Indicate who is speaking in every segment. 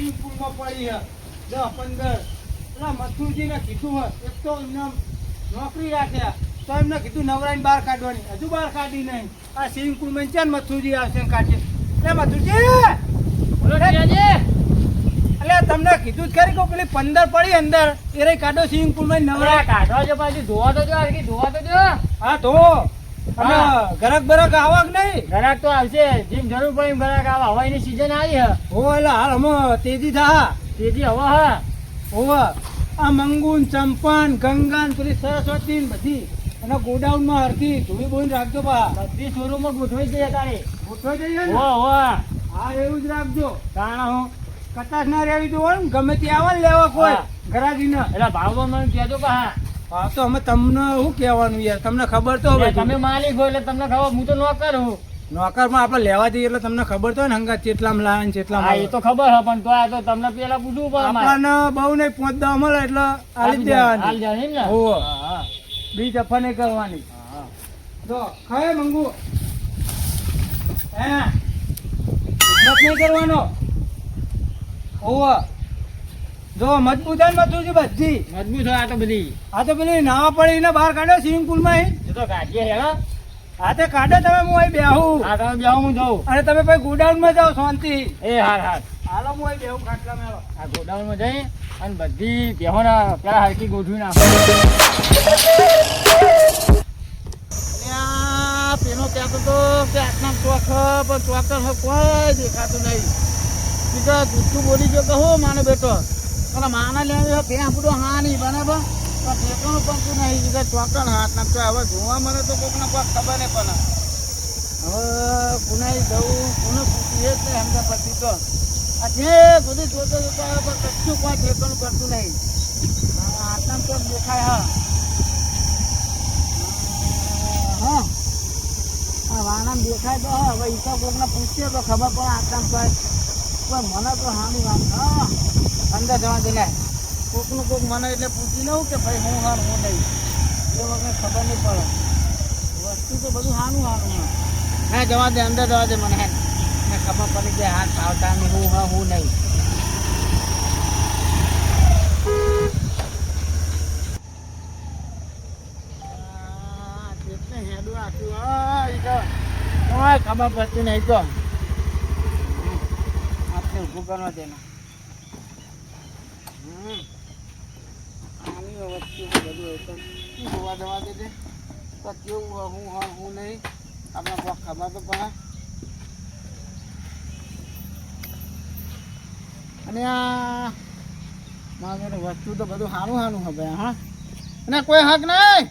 Speaker 1: Swimming પુલમાં પડી છે 10-15. પેલા મથુરજીને કીધું હોય એક તો એમને નોકરી રાખ્યા તો એમને કીધું નવરાઈને બહાર કાઢવાની, હજુ બહાર કાઢી નહીં. આ સ્વિમિંગ પુલમાં છે ને મથુરજી આવશે કાઢીએ. એટલે મથુરજી બોલો એટલે તમને કીધું જ ખરી કે પેલી 15 પડી અંદર એ રહી કાઢો સ્વિમિંગ પુલમાં નવરા
Speaker 2: કાઢવા જો પાછી ધોવા તો જો ધોવા તો જો.
Speaker 1: હા તો અને ગરક બરક આવક નહીં
Speaker 2: ગ્રાહક તો આવશે જેમ જરૂર પડે એમ ગ્રાહક આવે. હવાઈની સિઝન આવી હે.
Speaker 1: હો એટલે હાલ અમે તેજી થા
Speaker 2: તેજી હવા હા.
Speaker 1: હોવે આ મંગુન ચંપાન ગંગાન પેલી સરસ્વતી બધી અને ગોડાઉનમાં હરકી ધોઈ બોઈને રાખજો બા.
Speaker 2: બધી શોરૂમમાં ગોઠવાઈ જઈએ તારી.
Speaker 1: ગોઠવાઈ જઈએ ને
Speaker 2: હો હો
Speaker 1: હા એવું જ રાખજો.
Speaker 2: તાણા હું
Speaker 1: કટાશ ના રહેવી તો ને ગમે તે આવે ને લેવા કોઈ
Speaker 2: હા.
Speaker 1: ઘરાકી ના.
Speaker 2: એટલે ભાવમાં મને કહેજો કે હા
Speaker 1: હા તો અમે તમને શું કહેવાનું યાર, તમને ખબર તો હવે
Speaker 2: તમે માલિક હોય એટલે તમને ખબર. હું તો નોકર હું.
Speaker 1: નોકરમાં આપણે લેવા જઈએ એટલે તમને ખબર તો હોય ને હંગાત ચેટલામાં લાવે ને
Speaker 2: હા
Speaker 1: ચેટલામાં
Speaker 2: એ તો ખબર હે પણ તો આ તો તમને પેલા પૂછવું પડે મારે.
Speaker 1: આપણને બહુ નહીં 5-10 મળે એટલે આલી જ
Speaker 2: હાલ
Speaker 1: દેવાની.
Speaker 2: જાણે એમ ને.
Speaker 1: હોવે.
Speaker 2: હા હા
Speaker 1: બીજ અફા નહીં કરવાની.
Speaker 2: હા.
Speaker 1: જો ખાય મંગુ હે મત નહીં કરવાનો. હોવે જો મજબૂત છે મજબૂત બધી.
Speaker 2: મજબૂત હોય આ તો બધી.
Speaker 1: આ તો પેલી નાવા પડી ને બહાર કાઢો સ્વિમિંગ પુલમાં
Speaker 2: એ તો કાઢીએ હેડો.
Speaker 1: હા તે કાઢો તમે, હું અહીં બેહું
Speaker 2: હા તમે બેહો હું જઉં.
Speaker 1: અને તમે પછી ગોડાઉનમાં જાઓ શાંતિ.
Speaker 2: એ હાર હાર.
Speaker 1: હાલો હું અહીં બેહું ખાટલામાં આવો.
Speaker 2: આ ગોડાઉનમાં જઈ અને બધી બેહોના પેલા હરકી ગોઠવી નાખો. પેલો કહેતો તો કે આટલા ચોક પણ ચોકર કોઈ દેખાતું નહીં. બીજા જૂઠું બોલી ગયો કહો માનો બેટો અને માના લેવા ભેં બધું હા નહીં બરાબર પણ ઠેકાણું પડતું નહીં. બીજા ચોકર હાથ નાખતો હવે જોવા મને તો કોઈકને કોઈ ખબર નહીં પણ હવે પુનાઈ જવું પુનઃ પૂછવું એ જ નહીં સમજા પછી તો આ જે બધું જોતો જોતો આવે પણ કશું કોઈ ઠેકાણું કરતું નહીં. આટલા ચોક દેખાય હા હા હા વાના દેખાય તો હા હવે ઈતો કોકને પૂછીએ તો ખબર પડે આટલા ચોક. પણ મને તો હાની વાત હા અંદર જવા દે. કોકનું કોક મને એટલે પૂછી લઉં કે ભાઈ હું હાર હું નહીં એ વખતે ખબર નહીં પડે. વસ્તુ તો બધું હાનું હાનું હા જવા દે અંદર જવા દે મને હે ને ખબર પડી જાય હાથ આવતા નહીં હું હા હું નહીં. કેટલે હેડું આપ્યું હા એ તો ખબર પડતી નહીં તો ઊભું કરવા દે વસ્તુ બધું જોવા જવા દે તો કેવું હું હા હું નહીં આપણે કોઈ ખબર તો પડે. અને આ મારે વસ્તુ તો બધું સારું સારું હવે હા અને કોઈ હક નહીં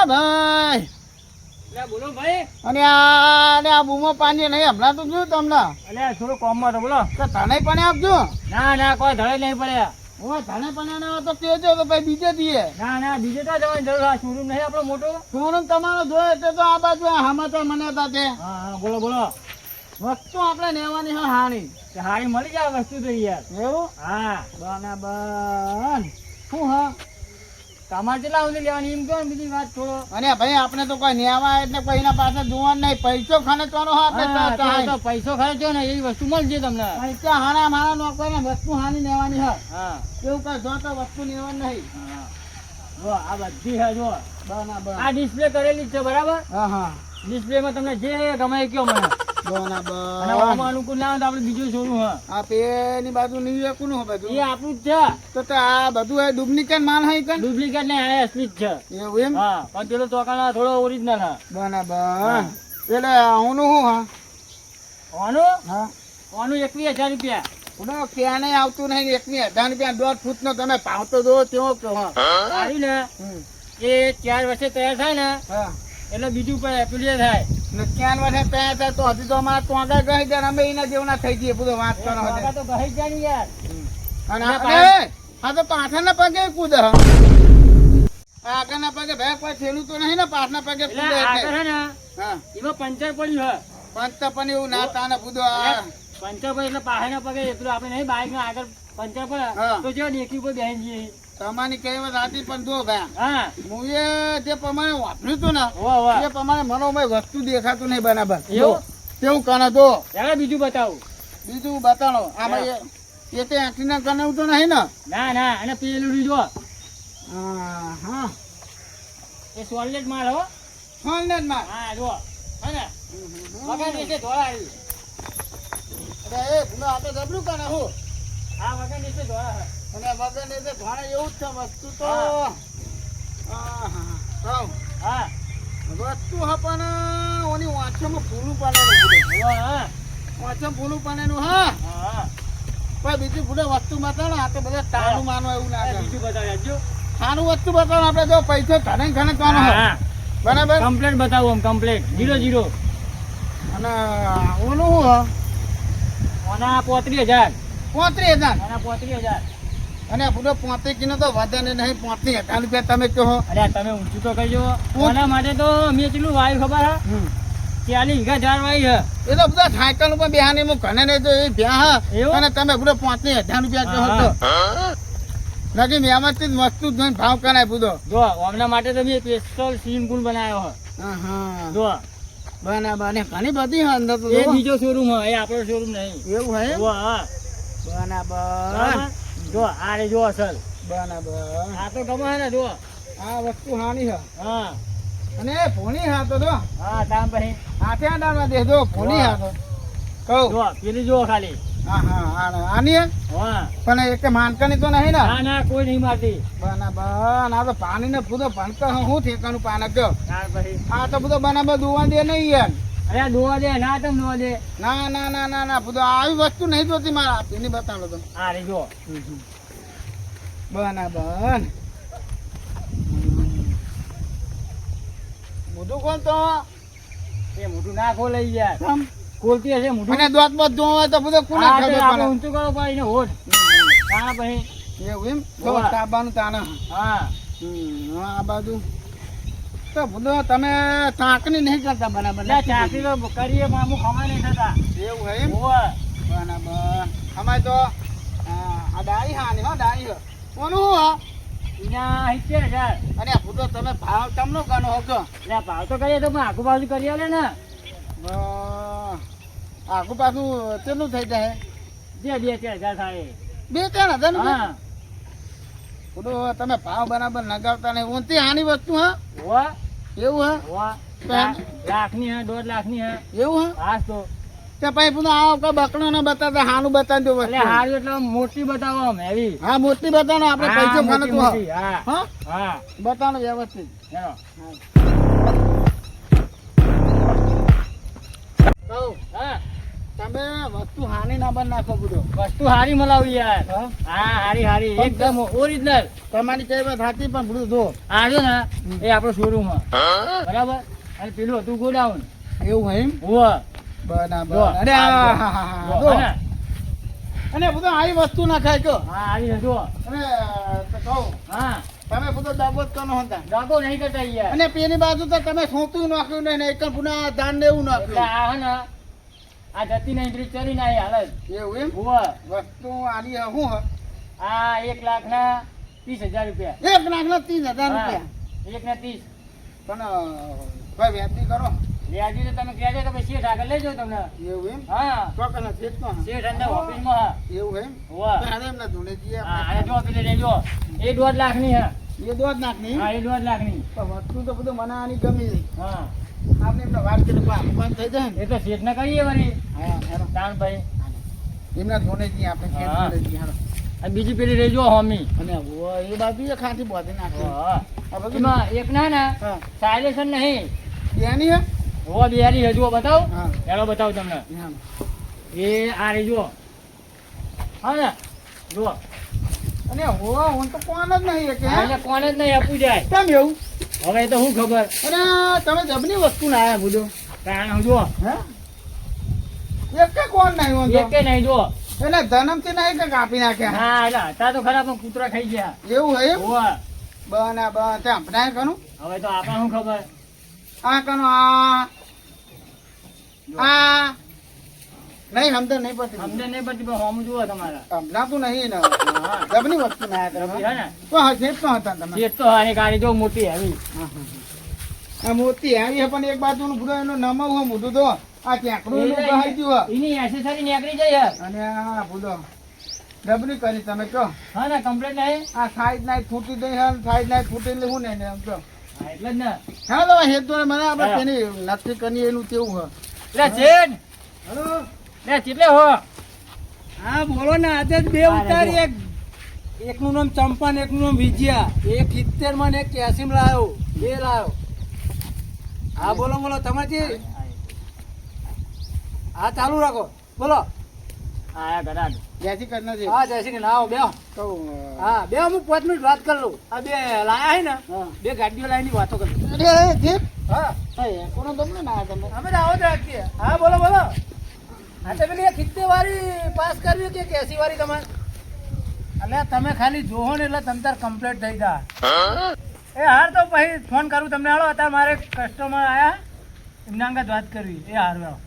Speaker 2: ભાઈ. બોલો ભાઈ. અને આ બૂમો પાણી નહીં હમણાં તો જોયું તમને. એટલે થોડું કોમમાં તો બોલો તો ધણે પણ આપજો. ના ના કોઈ ધણે નહીં પડે. હું ધણે પણ તો કેજો તો ભાઈ બીજે દઈએ. ના ના બીજે તો જવાની જરૂર. આ શોરૂમ નહીં આપણો મોટો શોરૂમ તમારો જોયો એટલે તો આ બાજુ હામાં તો મને હતા તે. હા હા બોલો બોલો. વસ્તુ આપણે લેવાની હા હાણી હાણી મળી જાય વસ્તુ તો યાર. એવું હા બરાબર. શું હા તમારે કેટલા સુધી લેવાની એમ કહો ને બીજી વાત છોડો. અને ભાઈ આપણે તો કોઈ નેવા એટલે કોઈ એના પાસે જોવાનું નહીં. પૈસો ખર્ચવાનો હા પૈસો ખર્ચો ને એવી વસ્તુ મળશે તમને. પૈસા હારા મારા નોકર ને વસ્તુ હાની લેવાની હા એવું કઈ જો તો વસ્તુ લેવાની નહીં. જો આ બધી હે જો બરાબર. આ ડિસ્પ્લે કરેલી જ છે બરાબર. હા હા ડિસ્પ્લે માં તમને જે ગમે એ કયો મને બરાબર. અને આમાં અનુકૂળ ના હોય તો આપણે બીજું છોડું હા આ પેની બાજુ નહીં કોનું હે બધું એ આપણું જ છે. તો આ બધું એ ડુપ્લિકેટ માલ હે કે ડુપ્લિકેટ ને આ અસલી જ છે એવું એમ. હા પણ પેલો ચોકાના થોડો ઓરિજિનલ હા બરાબર. એટલે આનું શું હા આનું હા આનું 21,000 રૂપિયા. ક્યાં નહીં આવતું નહીં 21,000 રૂપિયા 1.5 ફૂટ નો તમે ભાવ તો દો કેવો કે હા ને એ 4 વર્ષે તૈયાર થાય ને હા એટલે બીજું પેલું થાય ને 4 વર્ષે તૈયાર થાય તો હજી તો અમારે તો આગળ ગઈ જાય અમે એના જેવના થઈ જઈએ બધો વાત કરો તો ગઈ જાય ને યાર. અને હા તો પાછળના પગે કૂદ આગળના પગે ભાઈ કોઈ થયેલું તો નહીં ને પાછળના પગે કૂદે એટલે હા એમાં પંચર પડ્યું હે. પંચર પણ એવું ના તાને કૂદો પંચર પડે એટલે પાછળના પગે એટલું આપણે નહીં બાઈક ના આગળ પંચર પડે તો જો ડેકી પર બેસી જઈએ. તમારી કઈ વાત સાચી પણ જો ભાઈ હા હું એ જે પ્રમાણે વાપર્યું હતું ને એ પ્રમાણે મને વસ્તુ દેખાતું નહીં બરાબર એવું કેવું કાના તો બીજું બતાવું બીજું બતાવો આમાં એ તે આંખીના કનેવું તો નહીં ને
Speaker 3: ના ના અને પેલું રીજો
Speaker 2: હા
Speaker 3: એ સોલિડ માલ હો
Speaker 2: ફોન ને જ માર
Speaker 3: હા જો હે ને વગર નીચે ધોળા આવી
Speaker 2: અરે એ ભૂલો આ તો જબરું કાને હું
Speaker 3: આ વગર નીચે ધોળા હે
Speaker 2: અને વગર ને તે ભાણે એવું જ છે વસ્તુ તો
Speaker 3: હા.
Speaker 2: હા
Speaker 3: હા
Speaker 2: વસ્તુ હા પણ ઓની વાંચોમાં ફૂલું પાડેલું
Speaker 3: હા
Speaker 2: વાંચો ફૂલું પાડેલું હા
Speaker 3: હા
Speaker 2: પણ બીજી ભૂલે વસ્તુ બતાવો આ તો બધા તારું માનો એવું ના કરે
Speaker 3: બીજું બતાવી આપજો
Speaker 2: સારું વસ્તુ બતાવો આપણે જો પૈસો ઘણે ઘણે કરવાનો હોય બરાબર
Speaker 3: કમ્પ્લેટ બતાવો આમ કમ્પ્લેટ 0-0
Speaker 2: અને ઓલું હું હા
Speaker 3: આના 35,000
Speaker 2: 35,000
Speaker 3: આના 35,000
Speaker 2: અને પૂરો 35 કિલો તો વધે ને નહીં 35,000 રૂપિયા તમે કહો
Speaker 3: અરે તમે ઊંચું તો કહેજો આના માટે તો મેં કેટલું વાયુ ખબર હે 40 વીઘા ઝાડ વાવી હે
Speaker 2: એ તો બધા સાયકલ ઉપર બેહાને હું ઘણે નહીં તો એ ભ્યા
Speaker 3: એવું?
Speaker 2: અને તમે પૂરો 35,000 રૂપિયા કહો તો નકી મેમાંથી જ વસ્તુ જ જોઈને ભાવ કરાય પૂરો
Speaker 3: જો આમના માટે તો મેં સ્પેશિયલ સ્વિમિંગ પૂલ બનાવ્યો હે
Speaker 2: હા
Speaker 3: જો
Speaker 2: બરાબર ને ઘણી બધી હા અંદર તો
Speaker 3: એ
Speaker 2: જુઓ.
Speaker 3: બીજો શોરૂમ હે એ આપણો શોરૂમ નહીં
Speaker 2: એવું હે
Speaker 3: જો હા
Speaker 2: બરાબર
Speaker 3: બરાબર જો આ રે જો અસલ
Speaker 2: બરાબર
Speaker 3: આ તો ગમે હે ને જો
Speaker 2: આ વસ્તુ હાની છે
Speaker 3: હા
Speaker 2: અને એ ભૂણી હા તો જો
Speaker 3: હા તામ પછી
Speaker 2: હાથે આડામાં દેજો ભૂણી હા તો કહું
Speaker 3: જો પેલી જો ખાલી
Speaker 2: હા હા આની હે?
Speaker 3: હા
Speaker 2: પણ એક માનકાની તો નહીં ને
Speaker 3: ના ના કોઈ નહીં મારતી
Speaker 2: બરાબર આ તો પાણી ને પૂરો ભણકર હું ઠેકાનું પાનક જો
Speaker 3: ત્યાર પછી
Speaker 2: આ તો બધો બરાબર દોવા દે નહીં યાર
Speaker 3: અરે દોવા દે ના તમ દોવા દે
Speaker 2: ના ના ના ના ના બધું આવી વસ્તુ નહીં જોતી મારા આપીને બતાવો તમે
Speaker 3: આ રે જો
Speaker 2: બરાબર બધું કોણ તો
Speaker 3: એ મોઢું ના ખોલાઈ યાર
Speaker 2: આમ.
Speaker 3: ખોલતી હશે મોઢું
Speaker 2: અને દોત બોત જોવા હોય તો બધું કોને
Speaker 3: હા, તે
Speaker 2: ખબર
Speaker 3: આપણે
Speaker 2: પડે
Speaker 3: ઊંચું કરો પાડીને હોઠ તાણા પછી
Speaker 2: એવું એમ
Speaker 3: હોવા.
Speaker 2: તો તાબાનું તાણા
Speaker 3: હા
Speaker 2: આ બાજુ તો બધું તમે ચાકણી નહીં કરતા બરાબર
Speaker 3: એટલે ચાકરી તો કરીએ પણ અમુક ખવાય નહીં થતા
Speaker 2: એવું હે એમ
Speaker 3: હોવે.
Speaker 2: બરાબર અમારે તો આ ડાળી હાની હો ડાળી હો કોનું હું હા
Speaker 3: એના 70,000
Speaker 2: અને આ ભૂતો તમે ભાવ તમનો ગણો હો
Speaker 3: એટલે ભાવ તો કરીએ તો પણ આગુ બાજુ કરી આલે ને
Speaker 2: આગુ પાછું કેટલું થઈ જાય
Speaker 3: જે 2-4,000 થાય
Speaker 2: 2-4 હજાર
Speaker 3: હા
Speaker 2: બધું તમે ભાવ બરાબર નગાવતા નહીં ઊંચી હાની વસ્તુ હા
Speaker 3: હોવા
Speaker 2: એવું હે
Speaker 3: હોવા
Speaker 2: પેન.
Speaker 3: લાખની હે 1.5 લાખની હે
Speaker 2: એવું હે
Speaker 3: હાસ તો
Speaker 2: તે પછી બધું આ બકડો ને બતાવતા હાનું બતાવી દો
Speaker 3: એટલે
Speaker 2: વસ્તુ
Speaker 3: હારું એટલે મોટી બતાવો આમ એવી
Speaker 2: હા મોટી બતાવો આપણે
Speaker 3: હા,
Speaker 2: પૈસો
Speaker 3: મોટી,
Speaker 2: ગણતું
Speaker 3: મોટી, હા
Speaker 2: હા
Speaker 3: હા
Speaker 2: બતાવો વ્યવસ્થિત
Speaker 3: હેલો.
Speaker 2: કહું
Speaker 3: હા
Speaker 2: તમે વસ્તુ હાની ના બન નાખો બધો
Speaker 3: વસ્તુ હારી મલાવી યાર
Speaker 2: હા
Speaker 3: હા હારી હારી એકદમ ઓરિજિનલ
Speaker 2: તમારી કઈ વાત સાચી પણ બધું જો
Speaker 3: આ જો ને એ આપણો શોરૂમ બરાબર અને પેલું હતું ગોડાઉન
Speaker 2: એવું હે એમ
Speaker 3: હોવા
Speaker 2: બરાબર
Speaker 3: જો,
Speaker 2: અરે
Speaker 3: આ
Speaker 2: હા, હા, હા,
Speaker 3: જો,
Speaker 2: જો.
Speaker 3: હે ને?
Speaker 2: અને બધું આવી વસ્તુ નાખાય કહો
Speaker 3: હા હારી છે, જો
Speaker 2: અને તો કહું
Speaker 3: હા
Speaker 2: તમે બધો દાબોત કરો હતા
Speaker 3: ડાકો નહીં કરતા યાર
Speaker 2: અને પેલી બાજુ તો તમે સોતું નાખ્યું નહીં ને એક પુના દાન ને એવું
Speaker 3: એટલે
Speaker 2: નાખ્યું
Speaker 3: આ હે ને આ જતી નહીં ત્રીસ ચડી ના હાલત
Speaker 2: એવું એમ
Speaker 3: હોવા
Speaker 2: વસ્તુ આની શું હ
Speaker 3: આ 1,30,000 રૂપિયા
Speaker 2: 1,30,000 રૂપિયા
Speaker 3: 1,30,000
Speaker 2: પણ ભાઈ વ્યાજબી કરો
Speaker 3: વ્યાજી તો તમે કહેજો તો પછી શેઠ આગળ લઈ જાઓ તમને
Speaker 2: એવું એમ
Speaker 3: હા
Speaker 2: તો કને શેઠ નો
Speaker 3: શેઠ અંદર ઓફિસમાં હા
Speaker 2: એવું એમ
Speaker 3: હોવા
Speaker 2: તો હારે એમને ધૂણે જઈએ
Speaker 3: હા
Speaker 2: આપણે.
Speaker 3: અને જો પેલી લેજો એ 1.5 લાખની હે
Speaker 2: એ દોધ નાખની
Speaker 3: હા એ 1.5 લાખની
Speaker 2: તો વસ્તુ તો બધું મને આની ગમી ગઈ
Speaker 3: હા
Speaker 2: આપણે એમને વાત કરી બંધ થઈ જાય ને
Speaker 3: એ તો શેઠને કહીએ વળી
Speaker 2: હા હેરો
Speaker 3: દાનભાઈ
Speaker 2: એમના ધોને જઈએ આપણે શેઠ
Speaker 3: હા.
Speaker 2: જોડે જઈએ હેરો
Speaker 3: અને બીજી પેલી રેજો હોમી
Speaker 2: અને એ બાજુ એ ખાંથી બોધી નાખી
Speaker 3: હા
Speaker 2: આ બધું
Speaker 3: એમાં એક ના ને
Speaker 2: હા
Speaker 3: સાયલેશન નહીં
Speaker 2: એની હે
Speaker 3: હોવા બિહારી હજુ બતાવો
Speaker 2: હા
Speaker 3: ચાલો બતાવો તમને
Speaker 2: હા.
Speaker 3: એ આ રેજો હા ને જુઓ
Speaker 2: અને હોવા હું તો કોણ જ નહીં એક હે
Speaker 3: એટલે કોને જ નહીં આપવું જાય
Speaker 2: કેમ એવું
Speaker 3: હવે એ તો શું ખબર
Speaker 2: અરે તમે જબની વસ્તુ લાયા બધો
Speaker 3: કારણ જુઓ
Speaker 2: હે એક કે કોણ નહીં હું
Speaker 3: એક કે નહીં જુઓ
Speaker 2: એટલે જન્મથી નહીં કે કાપી નાખ્યા
Speaker 3: હા એટલે હતા તો ખરા પણ કૂતરા ખાઈ ગયા
Speaker 2: એવું હે
Speaker 3: હોવા
Speaker 2: બના બના તે અપનાય કનું
Speaker 3: હવે તો આપણે શું ખબર
Speaker 2: આ કનું આ નહીં સમજણ નહીં પડતી
Speaker 3: સમજણ નહીં પડતી પણ હોમ જુઓ તમારા
Speaker 2: સમજાતું નહીં ને
Speaker 3: હા
Speaker 2: જબની વસ્તુ લાયા
Speaker 3: રબી
Speaker 2: તમે
Speaker 3: હે ને
Speaker 2: તો હજેબ તો હતા તમે
Speaker 3: શેઠ તો હારી ગાડી જો મોટી આવી
Speaker 2: આ મોતી આવી હે પણ એક બાજુ નું પૂરો એનો નમવ હોય મોઢું તો આ કેકડું એનું બહાઈ ગયું હે.
Speaker 3: એની એસેસરી નીકળી જાય હે.
Speaker 2: અને આ બોલો ડબલી કરી તમે કહો.
Speaker 3: હા ને કમ્પ્લેટ નહીં.
Speaker 2: આ સાઈડ નાઈટ ફૂટી ગઈ હે, સાઈડ નાઈટ ફૂટી એટલે હું નહીં ને એમ કહો.
Speaker 3: હા, એટલે જ ને.
Speaker 2: હા તો હેતુ મને આપણે
Speaker 3: હા.
Speaker 2: તેની નક્કી કરી એનું કેવું હે.
Speaker 3: લે ચેન
Speaker 1: હલો
Speaker 3: લે ચેટલે હો.
Speaker 1: હા બોલો ને આજે જ બે
Speaker 3: હા,
Speaker 1: ઉતારી
Speaker 3: રેજો.
Speaker 1: એકનું નામ ચંપા ને એકનું નામ વિજયા. એક 70 માં ને એક 80 માં લાયો, બે લાયો. હા બોલો બોલો તમારી હા ચાલુ રાખો બોલો.
Speaker 3: આયા ઘરાડ.
Speaker 2: જેથી કરી નથી
Speaker 1: હા જય શ્રી કૃષ્ણ આવો બેહો.
Speaker 2: કહું
Speaker 1: હા બે હું 5 મિનિટ વાત કરી લઉં. આ બે લાયા હે ને
Speaker 2: હા.
Speaker 1: બે ગાડીઓ લાવીને વાતો કરી લઉં.
Speaker 2: અરે જીપ
Speaker 1: હા
Speaker 2: હા કોનો તમને ના તમે
Speaker 1: અમે તો આવો જ રાખીએ. હા બોલો બોલો. હા તો પેલી 70 વાળી પાસ કરવી કે 80 વાળી તમારે? અલ્યા તમે ખાલી જોવો ને એટલે તમ તાર કમ્પ્લીટ થઈ જા. એ હાર તો પછી ફોન કરું તમને. હાલો અત્યારે મારે કસ્ટમર આયા એમના અંગત વાત કરવી. એ હાર વેળો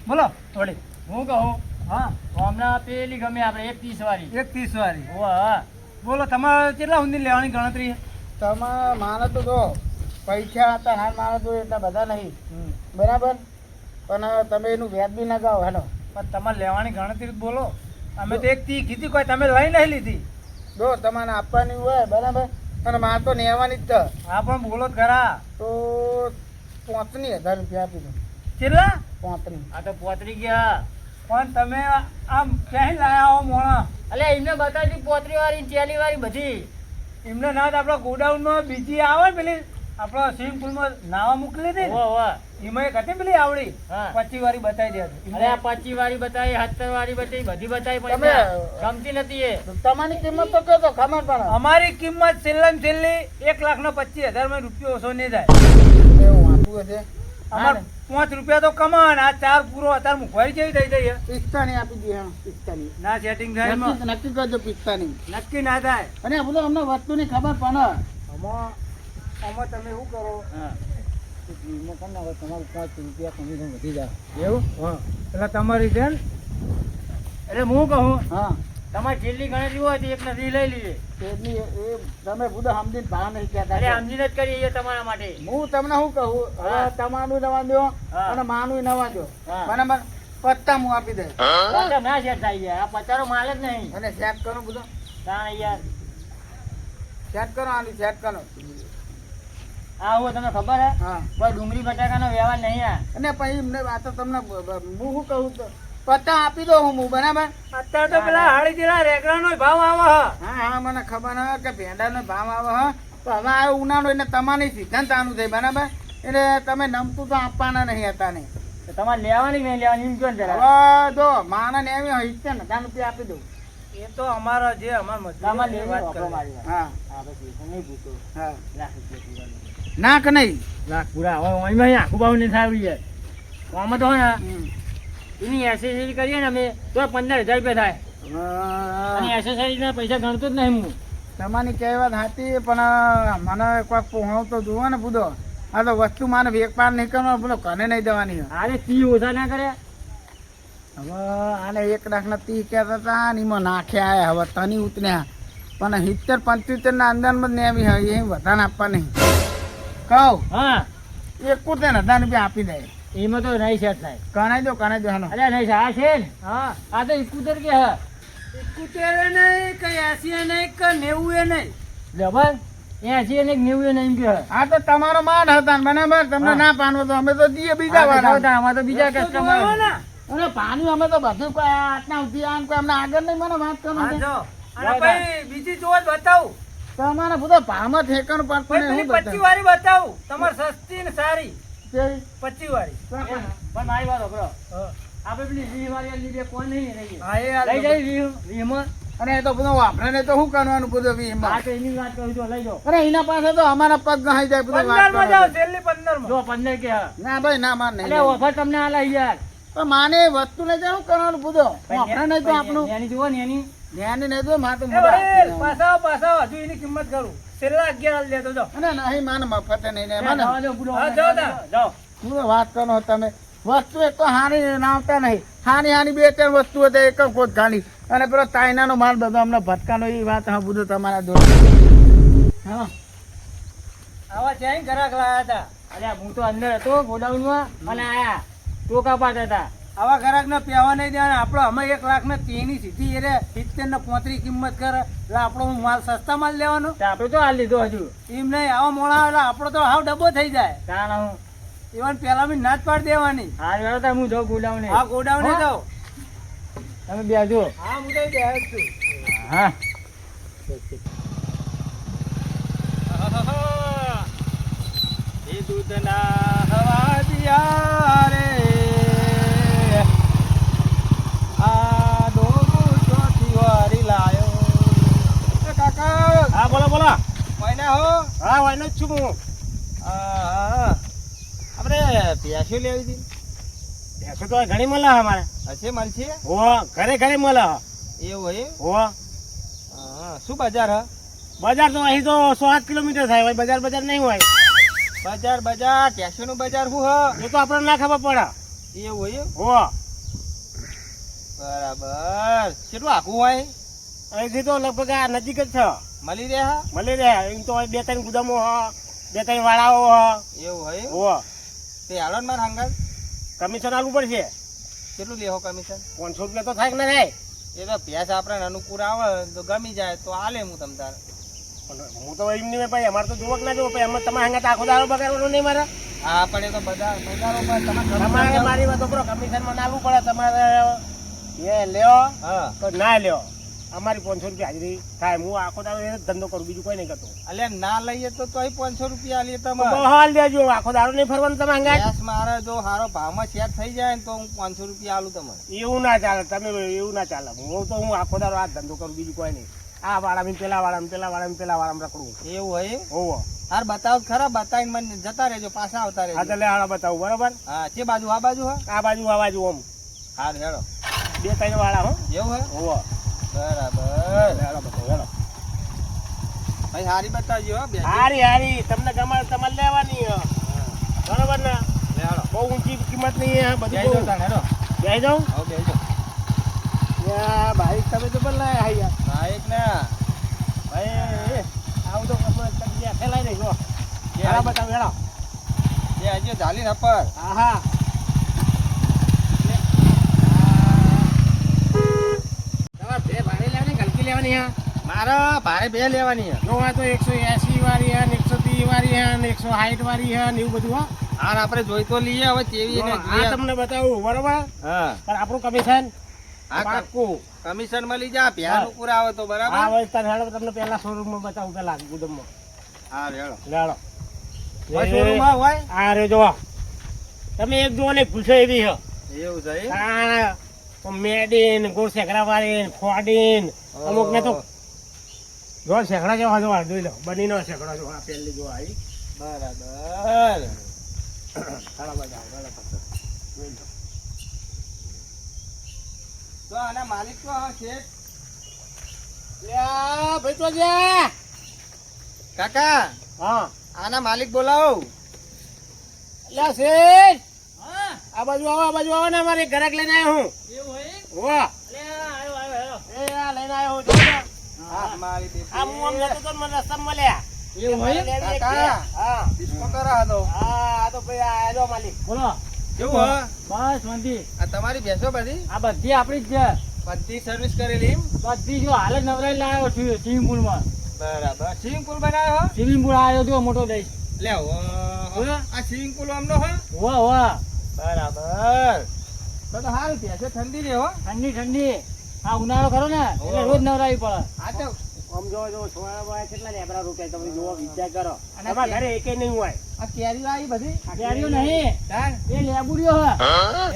Speaker 1: બોલો થોડી.
Speaker 3: હું કહું
Speaker 1: હા
Speaker 3: હમણાં પેલી ગમે આપણે 130 વાળી.
Speaker 1: 130 વાળી
Speaker 3: ઓહ હા.
Speaker 1: બોલો તમારે કેટલા ઊંધી લેવાની ગણતરી છે?
Speaker 2: તમે માનો તો જો પૈસા હતા હાલ માનો તો એટલા બધા નહીં બરાબર પણ તમે એનું વ્યાજ બી ના ગાઓ હેલો
Speaker 1: પણ તમારે લેવાની ગણતરી જ બોલો. અમે તો 130 કીધી, કોઈ તમે લઈ નહીં લીધી.
Speaker 2: જો તમારે આપવાની હોય બરાબર અને મારે તો લેવાની જ છે
Speaker 1: હા પણ બોલો જ ખરા.
Speaker 2: તો 5,000 રૂપિયા આપી દો.
Speaker 1: કેટલા?
Speaker 2: 5,000.
Speaker 3: આ તો પોતરી ગયા.
Speaker 1: પણ તમે આમ ક્યાંય લાયા હો મોણા?
Speaker 3: અલ્યા એમને બતાવજો 35 વાળી 40 વાળી બધી.
Speaker 1: એમને ના તો આપણા ગોડાઉનમાં બીજી આવે ને પેલી આપણા સ્વિમિંગ પુલમાં નાવા મોકલી હતી ને
Speaker 3: ઓહ વાહ.
Speaker 1: એમાં એક હતી પેલી આવડી
Speaker 3: હા.
Speaker 1: 25 વાળી બતાવી દે.
Speaker 3: અરે આ 25 વાળી બતાવી 70 વાળી બતાવી બધી બતાવી પણ
Speaker 2: તમે-
Speaker 3: ગમતી નથી એ.
Speaker 2: તમારી કિંમત તો કહો તો ખબર પડે
Speaker 1: અમારી કિંમત છેલ્લે ને છેલ્લી 1,25,000 માં રૂપિયો ઓછો નહીં જાય.
Speaker 2: એવું વાંચવું છે
Speaker 1: અમાર 5 રૂપિયા તો કમાન. આ 4 પૂરો અત્યારે મુખવારી જેવી થઈ જાય.
Speaker 2: 45 આપી દે હા 45
Speaker 1: ના સેટિંગ થાય એમાં.
Speaker 2: નક્કી કરજો 45
Speaker 1: નક્કી ના થાય.
Speaker 2: અને આ બધું અમને વસ્તુની ખબર પડે
Speaker 1: આમાં તમે શું કરો?
Speaker 3: હા.
Speaker 2: તમારું 5 રૂપિયા કમિશન વધી જાય
Speaker 1: એવું હા એટલે તમારી છે ને
Speaker 3: એટલે હું કહું
Speaker 2: હા
Speaker 3: તમારે જેટલી ગણતરી હોય તો એક નથી લઈ લીધી.
Speaker 2: એટલી એ તમે બધું સમજીને ભાવ નહીં કહેતા
Speaker 3: અરે સમજીને જ કરીએ છીએ તમારા માટે.
Speaker 2: હું તમને શું કહું હવે
Speaker 3: હા.
Speaker 2: તમારું નવા દો
Speaker 3: હા.
Speaker 2: અને માનું નવા દો
Speaker 3: હા.
Speaker 2: બરાબર પત્તા હું આપી દે
Speaker 3: પાછા ના સેટ થાય છે. આ પચારો માલ જ નહીં.
Speaker 2: અને સેટ કરો બધું
Speaker 3: તાણ યાર
Speaker 2: સેટ કરો આની સેટ કરો
Speaker 3: આ હું તમને ખબર હે
Speaker 2: હા
Speaker 3: કોઈ ડુંગળી બટાકાનો વ્યવહાર નહીં આ.
Speaker 2: અને પછી એમને આ તો તમને હું શું કહું તો પત્તા આપી દો હું બરાબર
Speaker 1: અત્યારે તો પેલા હાડી જેલા રેગડાનો ભાવ આવે હ.
Speaker 2: હા હા મને ખબર હે કે ભેંડાનો ભાવ આવે હા તો હવે આ ઉનાળો એટલે તમારી સિદ્ધાંત આનું થાય બરાબર એટલે તમે નમતું તો આપવાના નહીં હતા ને
Speaker 3: તો તમારે લેવાની નહીં લેવાની એમ કહો ને જરા.
Speaker 2: હવે જો માના ને એવી હોય છે ને 10 રૂપિયા આપી દઉં
Speaker 1: એ તો અમારા જે અમાર
Speaker 3: તમારે
Speaker 1: મજૂરી
Speaker 3: લેવી
Speaker 1: વાત
Speaker 3: વાપરો
Speaker 1: કરે.
Speaker 3: મારી વાત.
Speaker 2: હા
Speaker 3: હા બસ એ તો નહીં પૂછો.
Speaker 2: હા
Speaker 3: લાખ રૂપિયા પૂરા.
Speaker 2: ના કે નહીં
Speaker 3: લાખ પૂરા હવે એમાં આખું ભાવ નહીં થાય યાર. આમાં તો હોય ને એની એસેસરી કરીએ ને અમે તો 15,000 રૂપિયા થાય. અને એસેસરીના પૈસા ગણતો જ નહીં હું.
Speaker 2: તમારી કહેવત હતી પણ મને કોઈક પહોંચ તો જુઓ ને બુધો આ તો વસ્તુ મારે વેપાર નહીં કરવાનો બોલો કને નહીં દેવાની
Speaker 3: અરે 30 ઓછા ના કરે.
Speaker 2: હવે આને 1 લાખના 30 કહેતા હતા ને એમાં નાખ્યા આયા હવે તની ઉતર્યા પણ 70-75 ના અંદરમાં જ નેવી હોય એ વધારે આપવા નહીં કહું
Speaker 3: હા
Speaker 2: 71,000 રૂપિયા આપી દે
Speaker 3: એમાં તો નહીં સેટ થાય.
Speaker 2: કણાઈ દો હાલો
Speaker 3: અરે નહીં આ છે ને
Speaker 1: હા
Speaker 3: આ તો 71 કે હા
Speaker 1: 71 નહીં કે 80 નહીં કે 90 નહીં.
Speaker 3: જબર 80 અને 90 નહીં કે હા.
Speaker 2: આ તો તમારો માલ હતા ને બરાબર તમને
Speaker 3: હા.
Speaker 2: ના પાનવો તો અમે તો દઈએ બીજા વાળા
Speaker 3: આમાં તો બીજા
Speaker 1: તો
Speaker 3: કસ્ટમર.
Speaker 1: જોવો ને.
Speaker 2: અને પાણી અમે તો બધું કોઈ આટલા સુધી આમ કોઈ અમને આગળ નહીં મને વાત કરો
Speaker 1: હા
Speaker 2: ને.
Speaker 1: જો અને પછી બીજી જોવા જ બતાવું.
Speaker 2: તમારે બધો ભાવમાં ઠેકાણું પડતું
Speaker 1: પણ
Speaker 2: નહીં
Speaker 1: પેલી
Speaker 2: શું
Speaker 1: 25 વાળી બતાવું તમારે સસ્તી ને સારી.
Speaker 2: બતાવે?
Speaker 1: 25 વાળી.
Speaker 3: પણ મારી વાત સાંભળો.
Speaker 1: હા.
Speaker 3: આપણે પેલી 20 વાળી લીધે કોઈ નહીં રહીએ.
Speaker 1: હા એ હાલ
Speaker 3: લઈ જાય 20 માં.
Speaker 2: અને એ તો બધું વાપરે ને તો શું કરવાનું બધું બી
Speaker 3: આ
Speaker 2: એમાં
Speaker 3: તો એની વાત કરું છું લઈ જાઓ.
Speaker 2: અરે એના પાસે તો અમારા પગ ગહાઈ જાય બધું
Speaker 1: 15 માં જાઓ
Speaker 2: વાત
Speaker 1: છેલ્લી 15 માં.
Speaker 3: જો 15 કે હા.
Speaker 2: ના ભાઈ ના માર નહીં
Speaker 3: એટલે ઓફર તમને આલા યાર.
Speaker 2: પણ માને વસ્તુ લઈ જાય શું કરવાનું બધું વાપરે નહીં તો આપણું
Speaker 3: એની જુઓ ને એની
Speaker 2: ધ્યાન નહીં તો મારે તો
Speaker 1: એ
Speaker 2: મોઢા
Speaker 1: વડીલ,
Speaker 2: હાથે
Speaker 1: પાછા હજુ એની કિંમત કરું. છેલ્લા 11 હાલ લેતો જાઓ.
Speaker 2: અને નહીં માને મફત નહીં ને મને
Speaker 3: જવા દો, બુડો.
Speaker 1: હા, જાઓ તા.
Speaker 3: જાઓ.
Speaker 2: હું તો વાત કરો તમે વસ્તુ એક તો હાની નાવતા નહીં હાની 2-3 વસ્તુ હતી એક જ કોટ ખાલી અને પેલો ચાઇનાનો માલ બધો અમને ભટકાનો એ વાત હા બધું તમારા દોસ્ત હા
Speaker 1: આવા જ્યાં ગ્રાહક લાયા હતા.
Speaker 3: અરે હું તો અંદર હતો ગોડાઉનમાં અને આયા ટોકા પાડતા હતા.
Speaker 1: આવા ગ્રાહકને પહેવા નહીં દેવાના. આપણે અમે 1 લાખ ને 30 ની સીધી એને 70 ને 35 કિંમત કરે એટલે આપણો માલ સસ્તા માલ લેવાનો.
Speaker 3: તો આપણે તો હાલ લીધો હજુ.
Speaker 1: એમ નહીં, આવા મોડા એટલે આપણો તો હાવ ડબ્બો થઈ જાય.
Speaker 3: તાણ હું
Speaker 1: ઇવન પેલા બી નાચ પાડી દેવાની.
Speaker 3: હા વેળો તો હું જાઉં ગોડાઉને.
Speaker 1: હા ગોડાઉને જાઓ.
Speaker 3: તમે બેજો.
Speaker 1: હા હું તો બેહ જ છું.
Speaker 3: હા
Speaker 1: એ દૂધના હવા દિયા રે આ ડોગું ચોથી વારી લાયો. એ કાકા
Speaker 3: હા બોલો બોલો.
Speaker 1: કોઈના હો?
Speaker 3: હા વાયનો જ છું હું.
Speaker 1: હા આપણે પ્યાસો લેવી હતી.
Speaker 3: ભેંસો તો ઘણી મળે અમારે.
Speaker 1: હશે મલ છે
Speaker 3: હો ઘરે ઘરે મળે.
Speaker 1: એવું હોય.
Speaker 3: હો
Speaker 1: હા શું બજાર હ?
Speaker 3: બજાર તો અહીં તો 100 કિલોમીટર થાય હોય. બજાર નહીં હોય.
Speaker 1: બજાર પ્યાસો નું બજાર શું હ?
Speaker 3: એ તો આપણને ના ખબર પડે.
Speaker 1: એવું હોય.
Speaker 3: હો
Speaker 1: બરાબર. કેટલું આખું હોય?
Speaker 3: અહીંથી તો લગભગ આ નજીક જ છે.
Speaker 1: મળી રહે હા?
Speaker 3: મળી રહે. એમ તો 2-3 ગુદામો હ, 2-3 વાળાઓ હ.
Speaker 1: એવું હોય.
Speaker 3: હો
Speaker 1: તે હાલો ને માર હંગાત.
Speaker 3: કમિશન આલવું પડશે.
Speaker 1: કેટલું લેવો કમિશન?
Speaker 3: 500 રૂપિયા તો થાય કે ના થાય?
Speaker 1: એ તો ભેંસ આપણે અનુકૂળ આવે તો ગમી જાય તો આલે હું તમ તારે.
Speaker 3: પણ હું તો એમ નહીં ભાઈ, અમારે તો જોવક ના જોવો. અમે તમારે હંગાત આખો દાડો બગાડવાનો નહીં મારે.
Speaker 1: હા પણ એ તો બજારો પર
Speaker 3: તમારે મારી વાત બરો કમિશનમાં નાલવું પડે. તમારે એ લ્યો
Speaker 1: હા
Speaker 3: તો ના લ્યો. અમારી 500 રૂપિયા હાજરી થાય. હું આખો દાડો એ જ ધંધો કરું, બીજું કોઈ નહીં કરતો.
Speaker 1: અલ્યા ના લઈએ તો તોય 500 રૂપિયા આલીએ તમે.
Speaker 3: તો હાલ દેજો. આખો દાડો નહીં ફરવાનું તમે હંગાત.
Speaker 1: ભેંસ મારે જો હારો ભાવમાં સેટ થઈ જાય ને તો હું 500 રૂપિયા આલું તમને.
Speaker 3: એવું ના ચાલે. તમે એવું ના ચાલે. હું આખો દાડો આ ધંધો કરું, બીજું કોઈ નહીં. આ વાળામાં પેલા વાળામાં રખડું.
Speaker 1: એવું હોય.
Speaker 3: હોવો
Speaker 1: હાર બતાવો ખરા, બતાવીને મને જતા રહેજો, પાછા આવતા
Speaker 3: હા
Speaker 1: રહેજો.
Speaker 3: તો લે હાલો બતાવું. બરોબર.
Speaker 1: હા તે બાજુ આ બાજુ હા?
Speaker 3: આ બાજુ ઓમ
Speaker 1: હાર હેડો.
Speaker 3: 2-3 વાળા હો.
Speaker 1: એવું હે?
Speaker 3: હોવો
Speaker 1: બરાબર.
Speaker 3: હાલો બતાવું. હેલો
Speaker 1: ભાઈ હારી બતાવજો હો બે.
Speaker 3: હારી તમને ગમે તમારે લેવાની હે. બરોબર ને?
Speaker 1: લે હાલો.
Speaker 3: બહુ ઊંચી કિંમત નહીં હે.
Speaker 1: જય
Speaker 3: બધું
Speaker 1: જોતા હેડો.
Speaker 3: જઈ જાઉં.
Speaker 1: આવો બેજો.
Speaker 3: ભાઈ તમે તો પણ લાયા યાર.
Speaker 1: બાઈક ને
Speaker 3: ભાઈ આવું તો ફેલાઈ નહીં જો.
Speaker 1: એ
Speaker 3: હાલો બતાવું. હેલો
Speaker 1: એ હજી ઝાલી નપર.
Speaker 3: હા હા તમારે બે ભાડે લેવાની ગલકી લેવાની હે.
Speaker 1: મારા ભારે બે લેવાની હે.
Speaker 3: જો આ તો 180 વાળી હે, 130 વાળી હે, 160 વાળી હે ને એવું બધું હો.
Speaker 1: હાર આપણે જોઈ તો લઈએ હવે કેવી ને
Speaker 3: આ
Speaker 1: જોઈએ.
Speaker 3: તમને બતાવું. બરોબર.
Speaker 1: હા
Speaker 3: પણ આપણું કમિશન
Speaker 1: હા
Speaker 3: પાક્કું.
Speaker 1: કમિશન મળી જા પ્યાનું પૂરા આવે તો
Speaker 3: હા
Speaker 1: બરાબર.
Speaker 3: ભાઈ તને હેડો તમને પહેલા શોરૂમમાં બતાવું. પેલા ગુદમમાં
Speaker 1: હા હેડો.
Speaker 3: લેડો.
Speaker 1: કોઈ શોરૂમમાં હોય?
Speaker 3: આ રે જો તમે એક જુઓ ને પૂછો એવી હે.
Speaker 1: એવું છે એમ?
Speaker 3: આ મેડીન ગોળ શેકડા વાળી ફોડીન અમુક ને તો જો શેકડા જેવા જો જોઈ લો. બનીનો શેકડો જો આ પહેલી જો આવી.
Speaker 1: બરાબર.
Speaker 3: હાલો બધા હાલો ફક્ત જોઈ લો.
Speaker 1: તો આના માલિક તો આ છે
Speaker 3: લ્યા ભાઈ તો જે
Speaker 1: કાકા.
Speaker 3: હા
Speaker 1: આના માલિક બોલાવો.
Speaker 3: લ્યા શેઠ
Speaker 1: હા
Speaker 3: આ બાજુ આવો ને. અમારે ગ્રાહક લઈને આવ્યો હું.
Speaker 1: એવું હોય?
Speaker 3: વાહ
Speaker 1: લે આવ્યો.
Speaker 3: એ આ લઈને આવ્યો હું. જો ને.
Speaker 1: હા મારી દેખી.
Speaker 3: આ હું આમ જતો તો મને રસ્તામાં મળ્યા.
Speaker 1: એવું હોય?
Speaker 3: લેવી એક
Speaker 1: કાકા.
Speaker 3: હા
Speaker 1: ડિસ્કો કરા દો.
Speaker 3: આ તો ભાઈ આ જો માલિક.
Speaker 2: બોલો.
Speaker 1: કેવું હ?
Speaker 2: બસ મંદી.
Speaker 1: આ તમારી ભેંસો બધી
Speaker 2: આ બધી આપણી જ છે.
Speaker 1: બધી સર્વિસ કરેલી એમ?
Speaker 2: બધી જો હાલ જ નવરાઈ લાવ્યો છું સ્વિમિંગ પુલમાં.
Speaker 1: બરાબર. સ્વિમિંગ પુલ બનાવ્યો હો?
Speaker 2: સ્વિમિંગ પુલ આવ્યો જો મોટો દઈશ.
Speaker 1: લે આ સ્વિમિંગ પુલ આમનો હો?
Speaker 2: વાહ
Speaker 1: બરાબર. તો હારું ભેંસો ઠંડી રહે હો.
Speaker 2: ઠંડી. આ ઉનાળો ખરો ને એટલે રોજ નવરાવી પડે.
Speaker 1: આ તો
Speaker 3: આમ જો છોડા કેટલા લેબરા રૂપિયા તમે જોવો વિચાર કરો.
Speaker 1: અને
Speaker 3: તમારા ઘરે એકે નહીં હોય.
Speaker 1: આ કેરીઓ આવી બધી?
Speaker 2: કેરીઓ નહીં
Speaker 1: તાર
Speaker 2: એ લેબુડીઓ હે.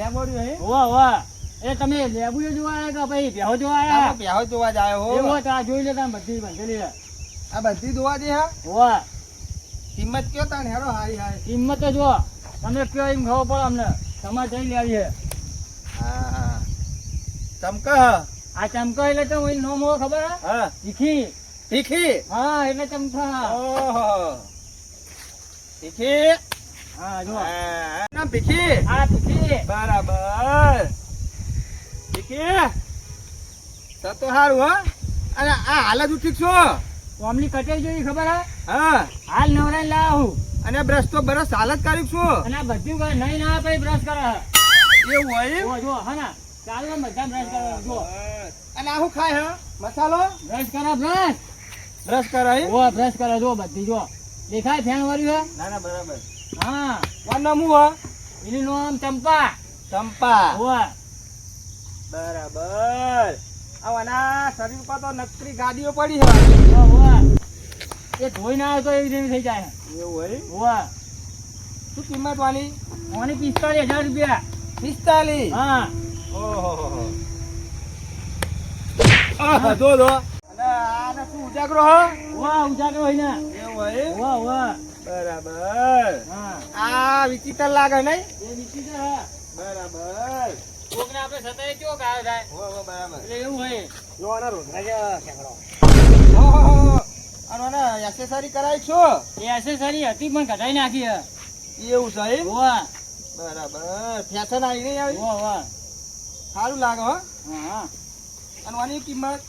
Speaker 1: લેબોડ્યું હે?
Speaker 2: વાહ એ તમે લેબુડીઓ જોવા આવ્યા કે ભાઈ ભેહો જોવા
Speaker 1: આ
Speaker 2: આવ્યા?
Speaker 1: ભેહો જોવા જાય હો.
Speaker 2: એવું હોય તો આ જોઈ લે તમે બધી બંધેલી છે.
Speaker 1: આ બધી જોવા દે હા.
Speaker 2: વાહ
Speaker 1: કિંમત કયો તાણ હેડો હારી હારી.
Speaker 2: કિંમત તો જો તમે કયો એમ ખબર પડે અમને. તમારે જઈ લેવી છે.
Speaker 1: હા ચમક
Speaker 2: આ ચમકો એટલે તો હું નો મો ખબર હે?
Speaker 1: હા
Speaker 2: તીખી.
Speaker 1: તીખી.
Speaker 2: હા એટલે ચમકા.
Speaker 1: ઓહો તીખી.
Speaker 2: હા જો
Speaker 1: હા નામ તીખી.
Speaker 2: આ તીખી.
Speaker 1: બરાબર. તીખી તો હારું હો. અને આ હાલ જ ઉઠી છો?
Speaker 2: કોમલી કટાઈ જોઈ ખબર હે?
Speaker 1: હા
Speaker 2: હાલ નવરાઈ લાવું.
Speaker 1: અને બ્રશ તો બરસ હાલ જ કરી છું.
Speaker 2: અને આ બધું કરે નહીં ના પછી બ્રશ કરે.
Speaker 1: એવું હોય એમ?
Speaker 3: જો જો હા ના ચાલો બધા બ્રશ કરો જો
Speaker 1: અને આ શું ખાય હા મસાલો
Speaker 3: બ્રશ કરો બ્રશ
Speaker 1: બ્રશ કરાય
Speaker 3: ઓ બ્રશ કરો જો બધી જો દેખાય ફેન વાળ્યું
Speaker 1: ના ના બરાબર
Speaker 3: હે હા
Speaker 1: કોણ નામ હું
Speaker 3: એનું નામ ચંપા
Speaker 1: ચંપા
Speaker 3: ઓ
Speaker 1: બરાબર આના શરીર પર તો નકરી ગાડીઓ પડી છે
Speaker 3: એ ધોઈ ના આવે તો એવી જેવી થઈ જાય
Speaker 1: એવું હોય
Speaker 3: ઓવા
Speaker 1: શું કિંમત વાળી
Speaker 3: ઓની 45,000 રૂપિયા
Speaker 1: 45
Speaker 3: હા
Speaker 1: ઓહો આહ દો દો અને આને શું ઉજાગરો હો
Speaker 3: ઓવા ઉજાગરો હોય ને
Speaker 1: એવું હોય
Speaker 3: ઓવા ઓવા
Speaker 1: બરાબર
Speaker 3: હા
Speaker 1: આ વિચિત્ર લાગે નહીં
Speaker 3: એ નીચી છે હા
Speaker 1: બરાબર
Speaker 3: કોકને આપણે સતાય કેવો કાયો થાય
Speaker 1: હો બરાબર
Speaker 3: એટલે એવું હોય
Speaker 1: લો આના રોજના સેંકડો ઓહો આનો એસેસરી કરાય છો
Speaker 3: એ એસેસરી હતી પણ કઢાઈ નાખી હે
Speaker 1: એવું છે એમ
Speaker 3: ઓવા
Speaker 1: બરાબર ફેશન આવી નહીં આવી
Speaker 3: ઓવા ઓવા
Speaker 1: સારું લાગે હો
Speaker 3: હા હા
Speaker 1: અને આની કિંમત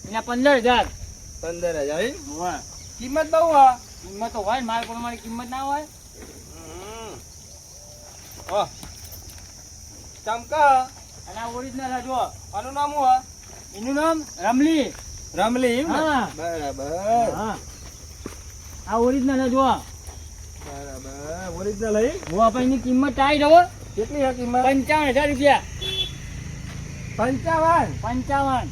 Speaker 3: એના 15,000
Speaker 1: 15,000 એમ
Speaker 3: ઓવા
Speaker 1: કિંમત બહુ હા
Speaker 3: કિંમત તો હોય ને મારે પ્રમાણે કિંમત ના હોય
Speaker 1: ઓહ ચમકા
Speaker 3: અને આ ઓરિજિનલ હે જો
Speaker 1: આનું નામ શું હા
Speaker 3: એનું નામ રમલી
Speaker 1: રમલી એમ ને?
Speaker 3: હા.
Speaker 1: બરાબર
Speaker 3: હા આ ઓરિજિનલ હે જો
Speaker 1: બરાબર ઓરિજિનલ હે
Speaker 3: હું આપણને કિંમત ટાઈ દો
Speaker 1: કેટલી છે કિંમત
Speaker 3: 55,000 રૂપિયા
Speaker 1: 55
Speaker 3: 55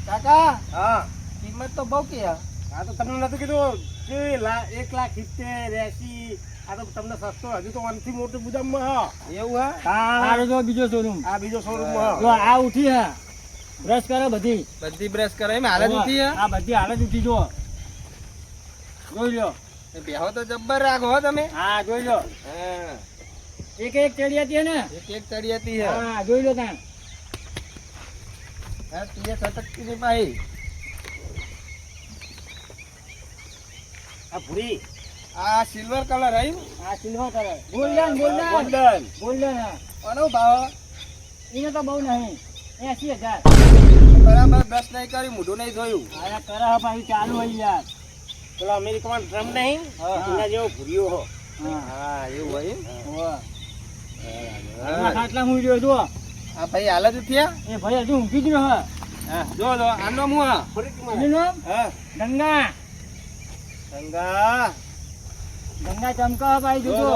Speaker 1: કાકા હા કિંમત તો બહુ કે
Speaker 2: આ તો તમને નતું કીધું કે 1,70,80 આ તો તમને સસ્તો હજુ તો આનથી મોટું ગુદામમાં હા
Speaker 1: એવું હે
Speaker 3: આ જો બીજો શોરૂમ
Speaker 2: આ બીજો શોરૂમ
Speaker 3: જો આ ઉઠી હે બ્રશ કરો બધી
Speaker 1: બધી બ્રશ કરે એમ હાલત ઉઠી હે
Speaker 3: આ બધી હાલત ઉઠી જો જોઈ લો
Speaker 1: બેહો તો જબ્બર રાખો હો તમે
Speaker 3: હા જોઈ લો
Speaker 1: હા
Speaker 3: એક એક ચડી હતી હે ને
Speaker 1: એક ચડી હતી હે
Speaker 3: હા જોઈ લો તાણ
Speaker 1: હા તીએ સટકતી ની પાઈ
Speaker 2: આ ભૂરી
Speaker 1: આ સિલ્વર કલર હે
Speaker 3: આ silver colour golden golden
Speaker 2: golden
Speaker 3: golden હા
Speaker 1: આનો ભાવ
Speaker 3: એને તો બહુ નહીં 80,000
Speaker 1: બરાબર બ્રશ નહીં કરી મોઢું નહીં ધોયું
Speaker 3: આયા કરા પાછી ચાલુ હોય યાર
Speaker 2: પેલા અમેરિકામાં ડ્રમ નહીં
Speaker 1: હા.
Speaker 2: એના જેવો ભૂરીઓ હો
Speaker 3: હા
Speaker 1: હા એવું હોય
Speaker 3: ઓવા
Speaker 1: હા
Speaker 3: એમાં ખાટલા મૂઈ રહ્યો જો
Speaker 1: આ ભાઈ હાલત થયા
Speaker 3: એ ભાઈ હજુ ઊંઘી જ રહ્યો
Speaker 1: હા જો લો આનો હું હા
Speaker 3: એનું નામ
Speaker 1: હા
Speaker 3: ગંગા
Speaker 1: ગંગા
Speaker 3: ગંગા ચમકા ભાઈ જોજો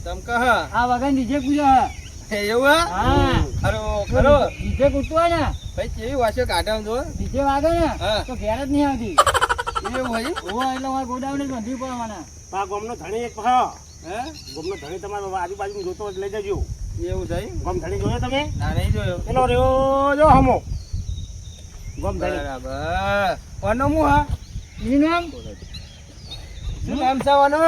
Speaker 1: ચમકા હા
Speaker 3: આ વગર ડીજે પૂજા
Speaker 1: હે એવું
Speaker 3: હા
Speaker 1: અરે ખરો
Speaker 3: ડીજે કૂદતું હોય ને
Speaker 1: ભાઈ કેવી વાસ્યો કાઢામ જો
Speaker 3: ડીજે વાગે ને
Speaker 1: હા.
Speaker 3: તો ઘેર જ નહીં આવતી
Speaker 1: એવું હોય
Speaker 3: ઓવા એટલે મારે ગોડાઉન જ બાંધવી પડે મને
Speaker 2: આ ગોમનો ધણી એક હા
Speaker 1: હે
Speaker 2: ગોમનો ધણી તમારો આજુબાજુ જોતો હોય તો લઈ જજો
Speaker 1: એવું છે
Speaker 2: ગોમ ધણી જોયો તમે
Speaker 1: ના નહીં જોયો
Speaker 2: પેલો રહ્યો જો હમો ગોમ ધણી
Speaker 1: બરાબર કોનો હું હા
Speaker 3: એનું નામ
Speaker 1: શું નામ છે વાનો